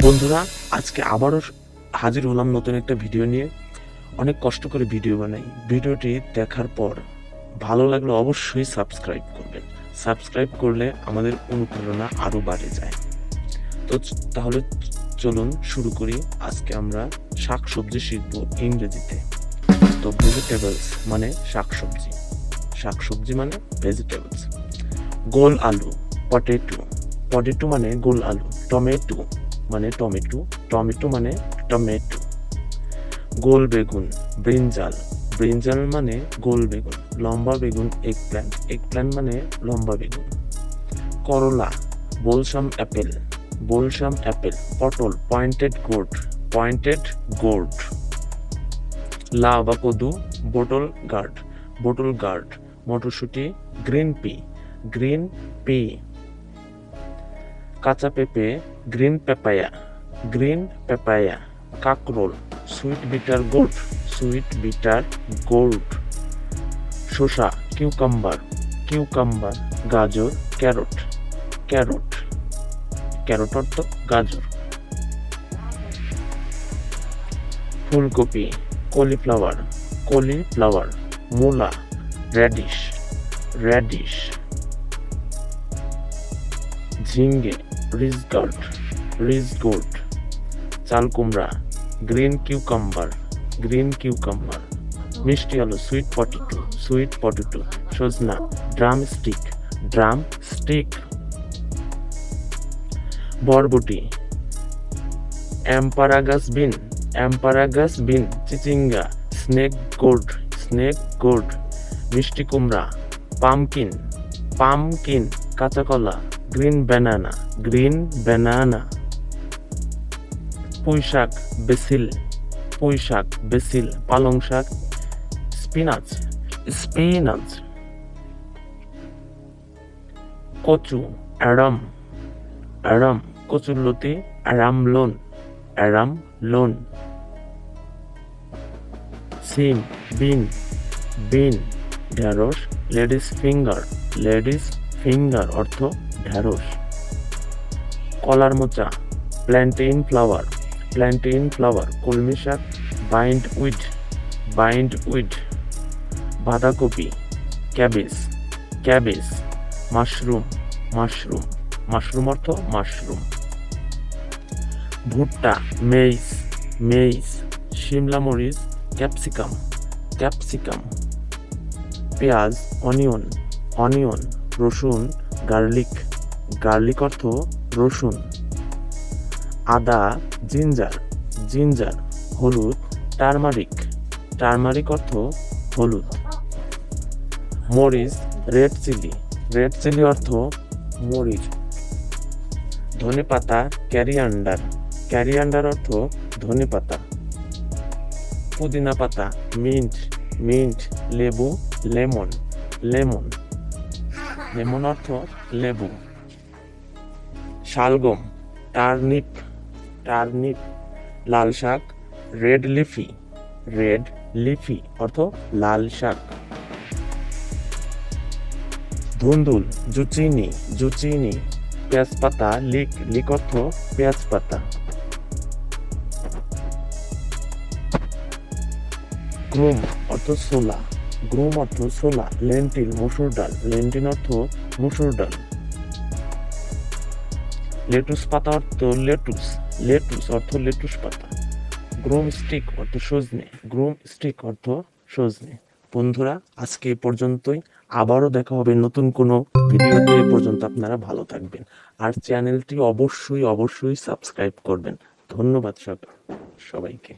বন্ধুরা, আজকে আবারও হাজির হলাম নতুন একটা ভিডিও নিয়ে। অনেক কষ্ট করে ভিডিও বানাই। ভিডিওটি দেখার পর ভালো লাগলে অবশ্যই সাবস্ক্রাইব করবেন। সাবস্ক্রাইব করলে আমাদের অনুপ্রেরণা আরও বাড়ে যায়। তো তাহলে চলুন শুরু করি। আজকে আমরা শাক সবজি শিখব ইংরেজিতে। তো ভেজিটেবলস মানে শাক সবজি, শাক সবজি মানে ভেজিটেবলস। গোল আলু, পটেটো, পটেটো মানে গোল আলু। টমেটো মানে টমেটো, টমেটো মানে টমেটো। গোল বেগুন, ব্রিঞ্জাল, ব্রিঞ্জাল মানে গোল বেগুন। লম্বা বেগুন, এগপ্ল্যান্ট, এগপ্ল্যান্ট মানে লম্বা বেগুন। করলা, বোলসাম অ্যাপেল, বোলসাম অ্যাপেল। পটল, পয়েন্টেড গোর্ড, পয়েন্টেড গোর্ড। লাউ বা কদু, বোটল গার্ড, বোটল গার্ড। মটরশুঁটি, গ্রিন পি, গ্রিন পি। কাঁচা পেঁপে, গ্রিন পেপায়া, গ্রিন পেপায়া। কাকরোল, sweet bitter gourd, sweet bitter gourd. শসা, কিউকাম্বার, কিউকাম্বার। গাজর, ক্যারট, ক্যারট, ক্যারট অর্থ গাজর। ফুলকপি, কলিফ্লাওয়ার, কলিফ্লাওয়ার। মূলা, র্যাডিশ, র্যাডিশ। ঝিঙ্গে, রিজগার্ড, রিজগোর্ড। চাল কুমড়া, গ্রিন কিউকাম্বার, গ্রিন কিউকাম্বার। মিষ্টি আলু, সুইট পটেটো, সুইট পটেটো। সজনা, ড্রাম স্টিক, ড্রাম স্টিক। বরবটি, অ্যাম্পারাগাস বিন, অ্যাম্পারাগাস বিন। চিচিঙ্গা, স্নেক গোর্ড, স্নেক গোর্ড। মিষ্টি কুমড়া, পামকিন, পামকিন। কাঁচা কলা, গ্রিন ব্যানানা, গ্রিন ব্যানানা। পুঁই শাক, বেসিল, পুঁই শাক, বেসিল। পালং শাক, স্পিনাচ, স্পিনাচ। কচু, অ্যারাম, অ্যারাম। কচুরলতি, অ্যারামলোন, অ্যারামলোন। সিম, বিন, বিন। ঢেঁড়স, লেডিস ফিঙ্গার, লেডিস ফিঙ্গার অর্থ ঢেঁড়স। কলার মোচা, প্ল্যান্টেইন ফ্লাওয়ার, প্ল্যান্টেইন ফ্লাওয়ার। কলমি শাক, বাইন্ড উইড, বাইন্ড উইড। বাঁধাকপি, cabbage, cabbage. Mushroom, mushroom, mushroom অর্থ মাশরুম। ভুট্টা, মেইস, মেইস। শিমলা মরিচ, ক্যাপসিকাম, ক্যাপসিকাম। পেঁয়াজ, অনিয়ন, অনিয়ন। রসুন, গার্লিক, গার্লিক অর্থ রসুন। আদা, জিঞ্জার, জিঞ্জার। হলুদ, টারমারিক, টারমারিক অর্থ হলুদ। মরিচ, রেড চিলি, রেড চিলি অর্থ মরিচ। ধনে পাতা, ক্যারিয়ান্ডার, ক্যারিয়ান্ডার অর্থ ধনে পাতা। পুদিনা পাতা, মিন্ট, মিন্ট। লেবু, লেমন, লেমন, লেমন অর্থ লেবু। শালগম, টার্নিপ, টার্নিপ। লাল শাক, রেড লিফি, রেড লিফি অর্থ লাল শাক। ধুন্দুল, জুচিনি, জুচিনি। পেঁয়াজ পাতা, লিক, লিক অর্থ পেঁয়াজ পাতা। গ্রুম অর্থ ছোলা, গ্রুম অর্থ ছোলা। লেন্টিল, মসুর ডাল, লেন্টিল অর্থ মসুর ডাল। লেটুস পাতা অর্থ লেটুস, লেটুস অর্থ লেটুস পাতা। গ্রুম স্টিক অর্থ সজনে, গ্রুম স্টিক অর্থ সজনে। বন্ধুরা, আজকে এ পর্যন্তই। আবারও দেখা হবে নতুন কোনো ভিডিওতে। এ পর্যন্ত আপনারা ভালো থাকবেন আর চ্যানেলটি অবশ্যই অবশ্যই সাবস্ক্রাইব করবেন। ধন্যবাদ সবাইকে।